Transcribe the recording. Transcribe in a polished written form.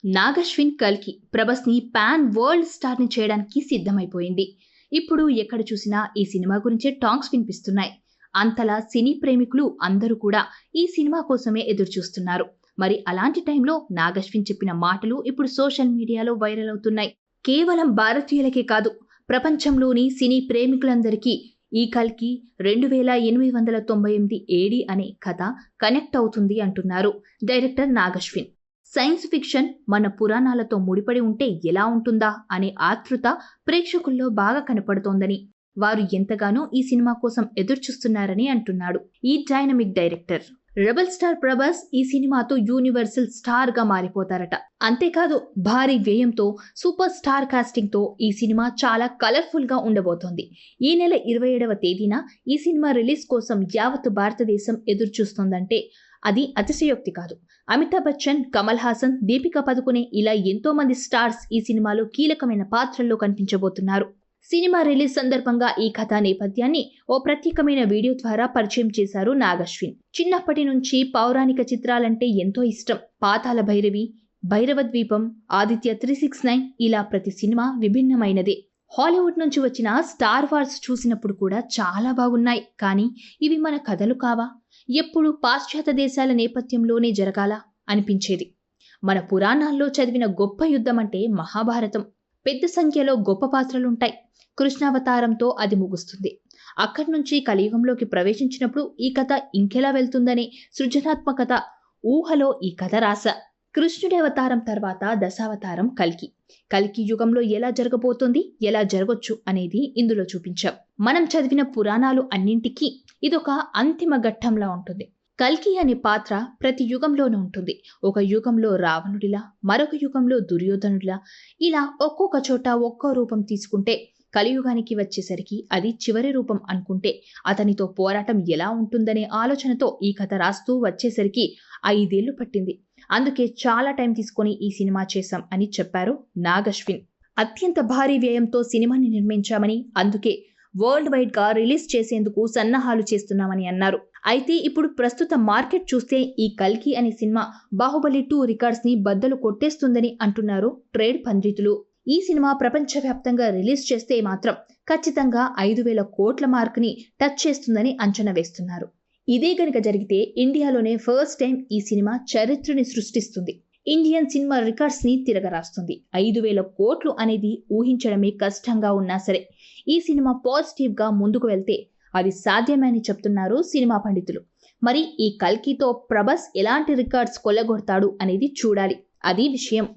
నాగశ్విన్ కల్కి ప్రభాస్ని pan world స్టార్ని చేయడానికి సిద్ధమైపోయింది. ఇప్పుడు ఎక్కడ చూసినా ఈ సినిమా గురించే టాంగ్స్ వినిపిస్తున్నాయి. అంతలా సినీ ప్రేమికులు అందరూ కూడా ఈ సినిమా కోసమే ఎదురుచూస్తున్నారు. మరి అలాంటి టైంలో నాగశ్విన్ చెప్పిన మాటలు ఇప్పుడు సోషల్ మీడియాలో వైరల్ అవుతున్నాయి. కేవలం భారతీయులకే కాదు, ప్రపంచంలోని సినీ ప్రేమికులందరికీ ఈ కల్కి 2898 ఏడి అనే కథ కనెక్ట్ అవుతుంది అంటున్నారు డైరెక్టర్ నాగశ్విన్. సైన్స్ ఫిక్షన్ మన పురాణాలతో ముడిపడి ఉంటే ఎలా ఉంటుందా అనే ఆతృత ప్రేక్షకుల్లో బాగా కనపడుతోందని, వారు ఎంతగానో ఈ సినిమా కోసం ఎదురుచూస్తున్నారని అంటున్నాడు ఈ dynamic director. Rebel star Prabhas ఈ సినిమాతో యూనివర్సల్ స్టార్ గా మారిపోతారట. అంతేకాదు, భారీ వ్యయంతో సూపర్ స్టార్ కాస్టింగ్ తో ఈ సినిమా చాలా కలర్ఫుల్ గా ఉండబోతోంది. ఈ నెల 27వ తేదీన ఈ సినిమా రిలీజ్ కోసం యావత్ భారతదేశం ఎదురుచూస్తోందంటే అది అతిశయోక్తి కాదు. అమితాబ్ బచ్చన్, కమల్ హాసన్, దీపికా పదుకునే ఇలా ఎంతో మంది స్టార్స్ ఈ సినిమాలో కీలకమైన పాత్రల్లో కనిపించబోతున్నారు. సినిమా రిలీజ్ సందర్భంగా ఈ కథా నేపథ్యాన్ని ఓ ప్రత్యేకమైన వీడియో ద్వారా పరిచయం చేశారు నాగశ్విన్. చిన్నప్పటి నుంచి పౌరాణిక చిత్రాలంటే ఎంతో ఇష్టం. పాతాళ భైరవి, భైరవ ద్వీపం, ఆదిత్య 369 ఇలా ప్రతి సినిమా విభిన్నమైనదే. హాలీవుడ్ నుంచి వచ్చిన స్టార్ వార్స్ చూసినప్పుడు కూడా చాలా బాగున్నాయి, కానీ ఇవి మన కథలు కావా, ఎప్పుడు పాశ్చాత్య దేశాల నేపథ్యంలోనే జరగాల అనిపించేది. మన పురాణాల్లో చదివిన గొప్ప యుద్ధం అంటే మహాభారతం. పెద్ద సంఖ్యలో గొప్ప పాత్రలుంటాయి. కృష్ణావతారంతో అది ముగుస్తుంది. అక్కడి నుంచి కలియుగంలోకి ప్రవేశించినప్పుడు ఈ కథ ఇంకెలా వెళ్తుందనే సృజనాత్మకత ఊహలో ఈ కథ రాశా. కృష్ణుడి అవతారం తర్వాత దశావతారం కల్కి. కల్కి యుగంలో ఎలా జరగబోతోంది, ఎలా జరగొచ్చు అనేది ఇందులో చూపించాం. మనం చదివిన పురాణాలు అన్నింటికీ ఇదొక అంతిమ ఘట్టంలా ఉంటుంది. కల్కి అనే పాత్ర ప్రతి యుగంలోనూ ఉంటుంది. ఒక యుగంలో రావణుడిలా, మరొక యుగంలో దుర్యోధనుడిలా, ఇలా ఒక్కొక్క చోట ఒక్కో రూపం తీసుకుంటే కలియుగానికి వచ్చేసరికి అది చివరి రూపం అనుకుంటే అతనితో పోరాటం ఎలా ఉంటుందనే ఆలోచనతో ఈ కథ రాస్తూ వచ్చేసరికి 5 ఏళ్లు పట్టింది. అందుకే చాలా టైం తీసుకొని ఈ సినిమా చేశాం అని చెప్పారు నాగశ్విన్. అత్యంత భారీ వ్యయంతో సినిమాని నిర్మించామని, అందుకే వరల్డ్ వైడ్ గా రిలీజ్ చేసేందుకు సన్నాహాలు చేస్తున్నామని అన్నారు. అయితే ఇప్పుడు ప్రస్తుత మార్కెట్ చూస్తే ఈ కల్కి అనే సినిమా బాహుబలి 2 రికార్డ్స్ ని బద్దలు కొట్టేస్తుందని అంటున్నారు ట్రేడ్ పండితులు. ఈ సినిమా ప్రపంచవ్యాప్తంగా రిలీజ్ చేస్తే మాత్రం ఖచ్చితంగా 5,000 కోట్ల మార్క్ ని టచ్ చేస్తుందని అంచనా వేస్తున్నారు. ఇదే గనుక జరిగితే ఇండియాలోనే ఫస్ట్ టైం ఈ సినిమా చరిత్రని సృష్టిస్తుంది. ఇండియన్ సినిమా రికార్డ్స్ ని తిరగరాస్తుంది. 5,000 కోట్లు అనేది ఊహించడమే కష్టంగా ఉన్నా సరే ఈ సినిమా పాజిటివ్ గా ముందుకు వెళ్తే అది సాధ్యమే అని చెప్తున్నారు సినిమా పండితులు. మరి ఈ కల్కితో ప్రభాస్ ఎలాంటి రికార్డ్స్ కొల్లగొడతాడు అనేది చూడాలి. అది విషయం.